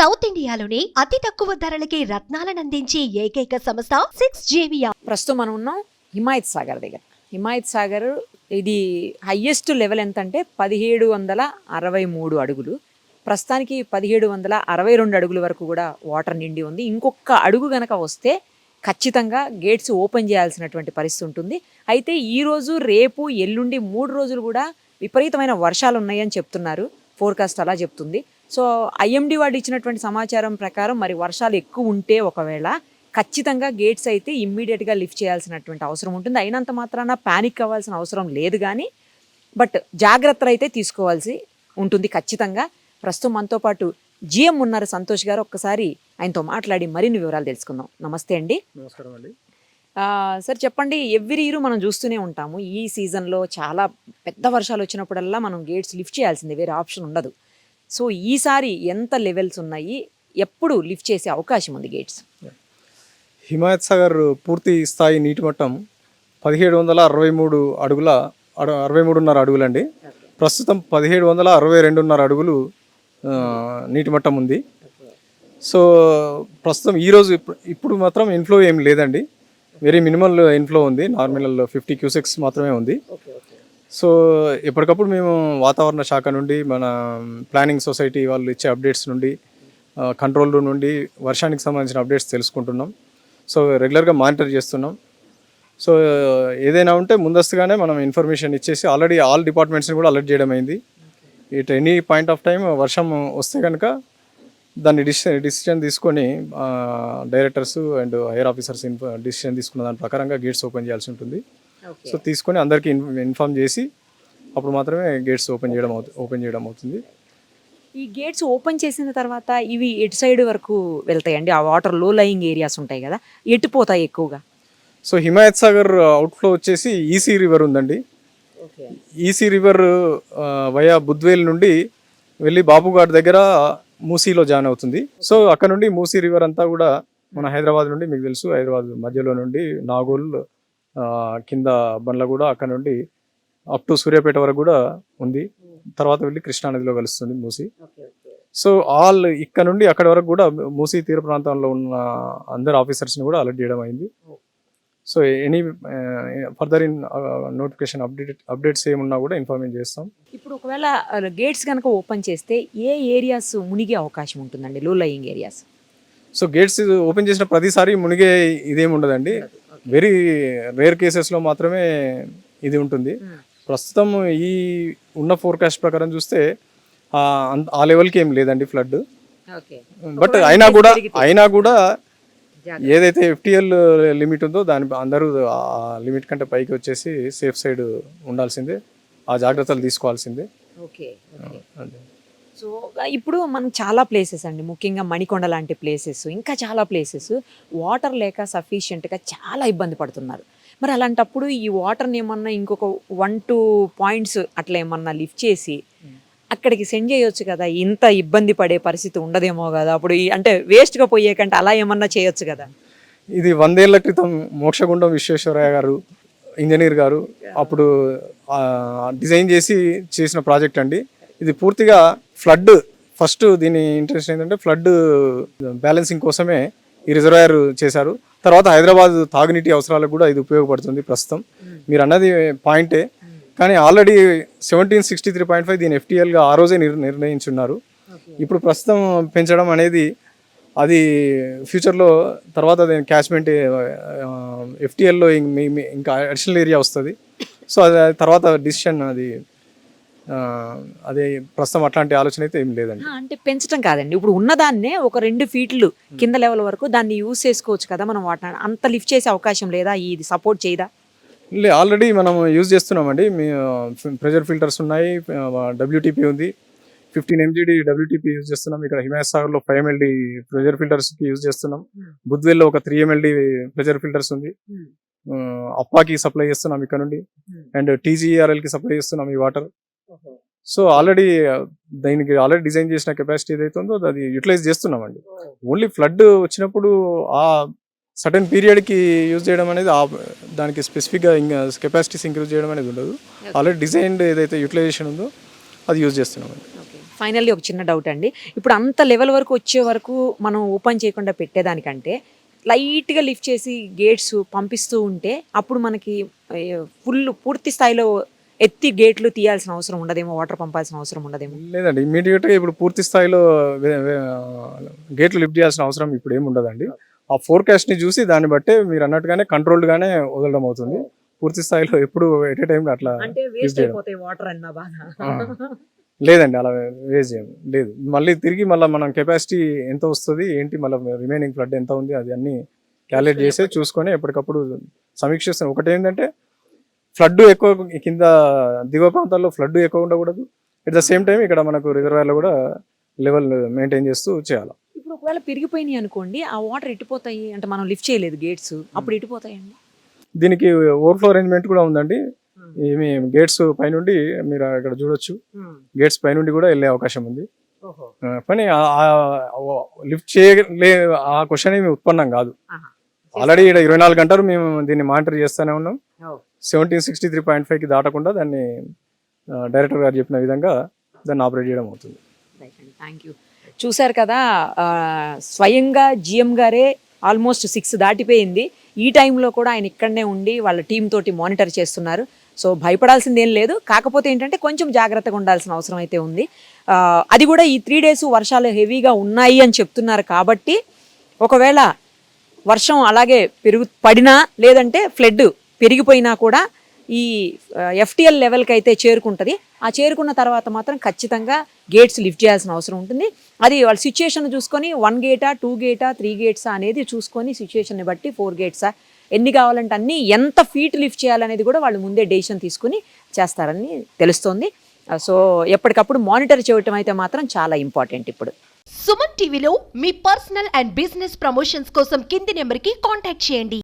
South ఇండియాలోని అతి తక్కువ ధరలకి రత్నాలనందించే ఏకైక సంస్థ 6JVR. ప్రస్తుతం మనం ఉన్నాం హిమాయత్ సాగర్ దగ్గర. హిమాయత్ సాగర్ ఇది హయ్యెస్ట్ లెవెల్ ఎంత అంటే 1763 అడుగులు. ప్రస్తుతానికి 1762 అడుగుల వరకు కూడా వాటర్ నిండి ఉంది. ఇంకొక అడుగు గనక వస్తే ఖచ్చితంగా గేట్స్ ఓపెన్ చేయాల్సినటువంటి పరిస్థితి ఉంటుంది. అయితే ఈరోజు రేపు ఎల్లుండి 3 రోజులు కూడా విపరీతమైన వర్షాలు ఉన్నాయని చెప్తున్నారు. ఫోర్కాస్ట్ అలా చెప్తుంది. సో ఐఎండీ వాళ్ళు ఇచ్చినటువంటి సమాచారం ప్రకారం మరి వర్షాలు ఎక్కువ ఉంటే ఒకవేళ ఖచ్చితంగా గేట్స్ అయితే ఇమ్మీడియట్గా లిఫ్ట్ చేయాల్సినటువంటి అవసరం ఉంటుంది. అయినంత మాత్రాన ప్యానిక్ అవ్వాల్సిన అవసరం లేదు, కానీ బట్ జాగ్రత్తలు అయితే తీసుకోవాల్సి ఉంటుంది ఖచ్చితంగా. ప్రస్తుతం మనతో పాటు జిఎం ఉన్నారు సంతోష్ గారు. ఒక్కసారి ఆయనతో మాట్లాడి మరిన్ని వివరాలు తెలుసుకుందాం. నమస్తే అండి. నమస్కారం అండి. సార్ చెప్పండి, ఎవ్రీ ఇయర్ మనం చూస్తూనే ఉంటాము ఈ సీజన్లో చాలా పెద్ద వర్షాలు వచ్చినప్పుడల్లా మనం గేట్స్ లిఫ్ట్ చేయాల్సిందే, వేరే ఆప్షన్ ఉండదు. సో ఈసారి ఎంత లెవెల్స్ ఉన్నాయి, ఎప్పుడు లిఫ్ట్ చేసే అవకాశం ఉంది గేట్స్? హిమాయత్ సాగర్ పూర్తి స్థాయి నీటి మట్టం 1763 అడుగుల 63.5 అడుగులండి. ప్రస్తుతం 1762.5 అడుగులు నీటి మట్టం ఉంది. సో ప్రస్తుతం ఈరోజు ఇప్పుడు మాత్రం ఇన్ఫ్లో ఏం లేదండి, వెరీ మినిమల్ ఇన్ఫ్లో ఉంది. నార్మల్ 50 క్యూసెక్స్ మాత్రమే ఉంది. సో ఎప్పటికప్పుడు మేము వాతావరణ శాఖ నుండి, మన ప్లానింగ్ సొసైటీ వాళ్ళు ఇచ్చే అప్డేట్స్ నుండి, కంట్రోల్ రూమ్ నుండి వర్షానికి సంబంధించిన అప్డేట్స్ తెలుసుకుంటున్నాం. సో రెగ్యులర్గా మానిటర్ చేస్తున్నాం. సో ఏదైనా ఉంటే ముందస్తుగానే మనం ఇన్ఫర్మేషన్ ఇచ్చేసి ఆల్రెడీ ఆల్ డిపార్ట్మెంట్స్ని కూడా అలర్ట్ చేయడం అయింది. It any point of time వర్షం వస్తే కనుక దాన్ని డిసిషన్ తీసుకొని directors and higher officers decision తీసుకున్న దాని ప్రకారంగా గేట్స్ ఓపెన్ చేయాల్సి ఉంటుంది. సో తీసుకొని అందరికీ ఇన్ఫార్మ్ చేసి అప్పుడు మాత్రమే గేట్స్ ఓపెన్ చేయడం అవుతుంది. ఈ గేట్స్ ఓపెన్ చేసిన తర్వాత ఇవి ఎటు సైడ్ వరకు వెళ్తాయండి? ఆ వాటర్ లో లయింగ్ ఏరియాస్ ఉంటాయి కదా, ఎటు పోతాయి ఎక్కువగా? సో హిమాయత్ సాగర్ అవుట్ఫ్లో వచ్చేసి ఈసీ రివర్ ఉందండి. ఈసీ రివర్ వయా బుద్వేల్ నుండి వెళ్ళి బాబుఘాట్ దగ్గర మూసీలో జాయిన్ అవుతుంది. సో అక్కడ నుండి మూసీ రివర్ అంతా కూడా మన హైదరాబాద్ నుండి, మీకు తెలుసు హైదరాబాద్ మధ్యలో నుండి నాగోల్ కింద బండ్ల కూడా అక్కడ నుండి అప్ టు సూర్యాపేట వరకు కూడా ఉంది. తర్వాత వెళ్ళి కృష్ణానదిలో కలుస్తుంది మూసీ. సో ఆల్ ఇక్కడ నుండి అక్కడ వరకు కూడా మూసీ తీర ప్రాంతంలో ఉన్న అందరు ఆఫీసర్స్ని కూడా అలర్ట్ చేయడం అయింది. So any further in notification updates ఏమున్నా కూడా ఇన్ఫార్మేషన్ చేస్తాం. ఇప్పుడు ఒకవేళ గేట్స్ కనుక ఓపెన్ చేస్తే ఏ ఏరియాస్ మునిగే అవకాశం ఉంటుందండి, లో lying areas? So gates open చేసిన ప్రతిసారి మునిగే ఇదేమి ఉండదండి, వెరీ రేర్ కేసెస్లో మాత్రమే ఇది ఉంటుంది. ప్రస్తుతం ఈ ఉన్న ఫోర్కాస్ట్ ప్రకారం చూస్తే ఆ లెవెల్కి ఏం లేదండి ఫ్లడ్. బట్ అయినా కూడా ఏదైతే FTL లిమిట్ ఉందో దాని అందరూ ఆ లిమిట్ కంటే పైకి వచ్చేసి సేఫ్ సైడ్ ఉండాల్సిందే, ఆ జాగ్రత్తలు తీసుకోవాల్సిందే. ఓకే. సో ఇప్పుడు మనం చాలా ప్లేసెస్ అండి, ముఖ్యంగా మణికొండ లాంటి ప్లేసెస్, ఇంకా చాలా ప్లేసెస్ వాటర్ లేక సఫిషియెంట్గా చాలా ఇబ్బంది పడుతున్నారు. మరి అలాంటప్పుడు ఈ వాటర్ని ఏమన్నా ఇంకొక 1-2 పాయింట్స్ అట్లా ఏమన్నా లిఫ్ట్ చేసి అక్కడికి సెండ్ చేయొచ్చు కదా, ఇంత ఇబ్బంది పడే పరిస్థితి ఉండదేమో కదా అప్పుడు, అంటే వేస్ట్గా పోయే కంటే అలా ఏమన్నా చేయొచ్చు కదా. ఇది 100 ఏళ్ల క్రితం మోక్షగుండం విశ్వేశ్వరయ్య గారు, ఇంజనీర్ గారు, అప్పుడు డిజైన్ చేసిన ప్రాజెక్ట్ అండి. ఇది పూర్తిగా ఫ్లడ్, ఫస్ట్ దీని ఇంట్రెస్ట్ ఏంటంటే ఫ్లడ్ బ్యాలెన్సింగ్ కోసమే ఈ రిజర్వాయర్ చేశారు. తర్వాత హైదరాబాద్ తాగునీటి అవసరాలకు కూడా ఇది ఉపయోగపడుతుంది. ప్రస్తుతం మీరు అన్నది పాయింటే, కానీ ఆల్రెడీ 1763.5 దీని FTLగా ఆ రోజే నిర్ణయించున్నారు. ఇప్పుడు ప్రస్తుతం పెంచడం అనేది అది ఫ్యూచర్లో తర్వాత క్యాచ్మెంట్ FTLలో ఇంకా అడిషనల్ ఏరియా వస్తుంది. సో అది తర్వాత డిసిషన్ అదే ప్రస్తుతం అట్లాంటి ఆలోచన అయితే ఏం లేదండి. అంటే పెంచడం కాదండి, ఇప్పుడు ఉన్నదాన్నే ఒక 2 ఫీట్లు కింద లెవెల్ వరకు దాన్ని యూజ్ చేసుకోవచ్చు కదా మనం. వాటిని అంత లిఫ్ట్ చేసే అవకాశం లేదా, ఇది సపోర్ట్ చేయదా? ఆల్రెడీ మనం యూజ్ చేస్తున్నామండి. ప్రెషర్ ఫిల్టర్స్ ఉన్నాయి, WTP ఉంది, 15 MGD WTP యూజ్ చేస్తున్నాం. ఇక్కడ హిమాయత్ సాగర్లో 5 MLD ప్రెషర్ ఫిల్టర్స్కి యూజ్ చేస్తున్నాం. బుద్వేల్లో ఒక 3 MLD ప్రెషర్ ఫిల్టర్స్ ఉంది. అప్పాకి సప్లై చేస్తున్నాం ఇక్కడ నుండి, అండ్ TGRLకి సప్లై చేస్తున్నాం ఈ వాటర్. సో ఆల్రెడీ డిజైన్ చేసిన కెపాసిటీ ఏదైతే ఉందో అది యూటిలైజ్ చేస్తున్నామండి. ఓన్లీ ఫ్లడ్ వచ్చినప్పుడు ఆ సడన్ పీరియడ్కి యూజ్ చేయడం అనేది దానికి స్పెసిఫిక్గా ఇంకా కెపాసిటీస్ ఇంక్రీజ్ చేయడం అనేది ఉండదు. ఆల్రెడీ డిజైన్డ్ ఏదైతే యూటిలైజేషన్ ఉందో అది యూజ్ చేస్తున్నామండి. ఫైనల్లీ ఒక చిన్న డౌట్ అండి. ఇప్పుడు అంత లెవెల్ వరకు వచ్చే వరకు మనం ఓపెన్ చేయకుండా పెట్టేదానికంటే లైట్గా లిఫ్ట్ చేసి గేట్స్ పంపిస్తూ ఉంటే అప్పుడు మనకి పూర్తి స్థాయిలో ఎత్తి గేట్లు తీయాల్సిన అవసరం ఉండదేమో, వాటర్ పంపాల్సిన అవసరం ఉండదేమో. లేదండి, ఇమీడియట్గా ఇప్పుడు పూర్తి స్థాయిలో గేట్లు లిఫ్ట్ చేయాల్సిన అవసరం ఇప్పుడు ఏమి ఉండదండి. ఆ ఫోర్కాస్ట్ని చూసి దాన్ని బట్టే మీరు అన్నట్టుగానే కంట్రోల్డ్గానే వదలడం అవుతుంది. పూర్తి స్థాయిలో ఎప్పుడు ఎట్ ఏ టైం అట్లా అంటే వేస్ట్ అయిపోతాయి వాటర్ అన్న బాగా. లేదండి, అలా వేస్ట్ చేయం లేదు. మళ్ళీ తిరిగి మళ్ళీ మనం కెపాసిటీ ఎంత వస్తుంది ఏంటి, మళ్ళీ రిమైనింగ్ ఫ్లడ్ ఎంత ఉంది అది అన్నీ క్యాలిక్యులేట్ చేసి చూసుకొని ఎప్పటికప్పుడు సమీక్షిస్తాం. ఒకటి ఏంటంటే ఫ్లడ్ ఎక్కువ కింద దిగువ ప్రాంతాల్లో ఫ్లడ్ ఎక్కువ ఉండకూడదు. ఎట్ ద సేమ్ టైం ఇక్కడ మనకు రిజర్వాయర్లో కూడా లెవెల్ మెయింటైన్ చేస్తూ చేయాలి. ఇప్పుడు ఒకవేళ పెరిగిపోయినాయి అనుకోండి, ఆ వాటర్ ఎట్టిపోతాయి అంటే మనం లిఫ్ట్ చేయలేదు గేట్స్, అప్పుడు ఎట్టిపోతాయండి? దీనికి ఓవర్ఫ్లో అరేంజ్మెంట్ కూడా ఉందండి. ఏమి గేట్స్ పైనుండి మీరు ఇక్కడ చూడొచ్చు, గేట్స్ పైనుండి కూడా వెళ్ళే అవకాశం ఉంది. కానీ లిఫ్ట్ చేయలే ఆ క్వశ్చన్ ఏమి ఉత్పన్నం కాదు. ఆల్రెడీ ఇక్కడ 24 గంటలు మేము దీన్ని మానిటర్ చేస్తూనే ఉన్నాం. 1763.5కి దాటకుండా దాన్ని డైరెక్టర్ గారు చెప్పిన విధంగా దాన్ని ఆపరేట్ చేయడం అవుతుంది. Thank you. చూశారు కదా, స్వయంగా జిఎం గారే ఆల్మోస్ట్ 6 దాటిపోయింది. ఈ టైంలో కూడా ఆయన ఇక్కడనే ఉండి వాళ్ళ టీం తోటి మానిటర్ చేస్తున్నారు. సో భయపడాల్సింది ఏం లేదు. కాకపోతే ఏంటంటే కొంచెం జాగ్రత్తగా ఉండాల్సిన అవసరం అయితే ఉంది. అది కూడా ఈ 3 days వర్షాలు హెవీగా ఉన్నాయి అని చెప్తున్నారు కాబట్టి ఒకవేళ వర్షం అలాగే పడినా లేదంటే ఫ్లడ్ పెరిగిపోయినా కూడా ఈ ఎఫ్టిఎల్ లెవెల్కి అయితే చేరుకుంటుంది. ఆ చేరుకున్న తర్వాత మాత్రం ఖచ్చితంగా గేట్స్ లిఫ్ట్ చేయాల్సిన అవసరం ఉంటుంది. అది వాళ్ళ సిచ్యుయేషన్ చూసుకొని 1 గేటా 2 గేటా 3 గేట్సా అనేది చూసుకొని సిచ్యుయేషన్ని బట్టి 4 గేట్సా ఎన్ని కావాలంటే అన్ని ఎంత ఫీట్ లిఫ్ట్ చేయాలనేది కూడా వాళ్ళు ముందే డెసిషన్ తీసుకుని చేస్తారని తెలుస్తోంది. సో ఎప్పటికప్పుడు మానిటర్ చేయటం అయితే మాత్రం చాలా ఇంపార్టెంట్. ఇప్పుడు సుమన్ టీవీలో మీ పర్సనల్ అండ్ బిజినెస్ ప్రమోషన్స్ కోసం కింది నెంబర్కి కాంటాక్ట్ చేయండి.